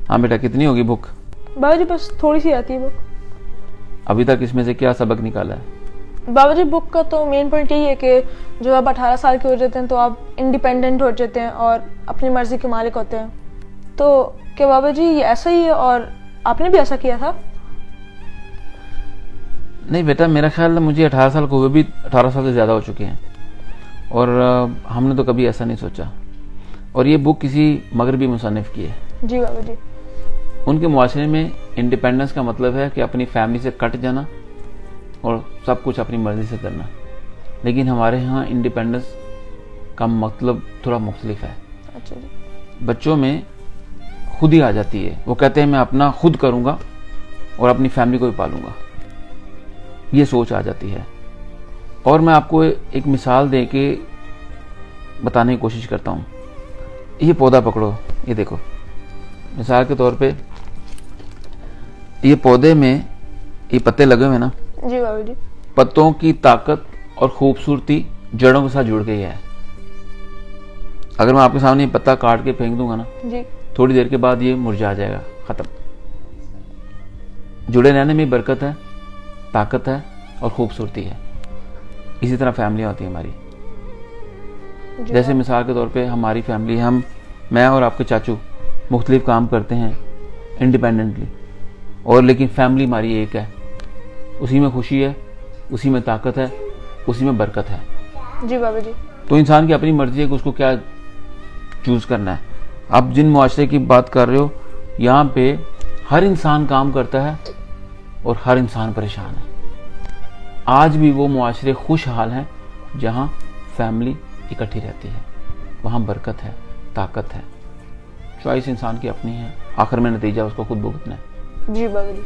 हाँ बेटा, कितनी होगी बुक? बाबा जी बस थोड़ी सी आती है बुक। अभी तक इसमें से क्या सबक निकाला है? बाबा जी बुक का तो मेन पॉइंट यही है कि जब आप 18 साल के हो जाते हैं तो आप इंडिपेंडेंट हो जाते हैं और अपनी मर्जी के मालिक होते हैं। तो क्या बाबा जी ये ऐसा ही है और आपने भी ऐसा किया था? नहीं बेटा, मेरा ख्याल है मुझे 18 साल को हुए भी 18 साल से ज़्यादा हो चुके हैं और हमने तो कभी ऐसा नहीं सोचा। और ये बुक किसी मगरबी मुसन्निफ की है। जी बाबा जी। उनके मुआशरे में इंडिपेंडेंस का मतलब है कि अपनी फैमिली से कट जाना और सब कुछ अपनी मर्जी से करना। लेकिन हमारे यहाँ इंडिपेंडेंस का मतलब थोड़ा मुख्तलिफ है। अच्छा जी। बच्चों में खुद ही आ जाती है, वो कहते हैं मैं अपना खुद करूँगा और अपनी फैमिली को भी पालूंगा, ये सोच आ जाती है। और मैं आपको एक मिसाल दे के बताने की कोशिश करता हूँ। ये पौधा पकड़ो, ये देखो, मिसाल के तौर पे ये पौधे में ये पत्ते लगे हुए ना, जी बाबा जी। पत्तों की ताकत और खूबसूरती जड़ों के साथ जुड़ गई है। अगर मैं आपके सामने ये पत्ता काट के फेंक दूंगा ना जी, थोड़ी देर के बाद ये मुरझा जाएगा, खत्म। जुड़े रहने में बरकत है, ताकत है और खूबसूरती है। इसी तरह फैमिली होती है हमारी। जैसे मिसाल के तौर पे हमारी फैमिली, मैं और आपके चाचू मुख्तलिफ काम करते हैं इंडिपेंडेंटली, और लेकिन फैमिली हमारी एक है। उसी में खुशी है, उसी में ताकत है, उसी में बरकत है। जी बाबा जी। तो इंसान की अपनी मर्जी है कि उसको क्या चूज करना है। आप जिन मुआशरे की बात कर रहे हो, यहाँ पे हर इंसान काम करता है और हर इंसान परेशान है। आज भी वो मुआशरे खुशहाल हैं जहाँ फैमिली इकट्ठी रहती है, वहाँ बरकत है, ताकत है। चॉइस इंसान की अपनी है, आखिर में नतीजा उसको खुद भुगतना है। जी बाबा जी।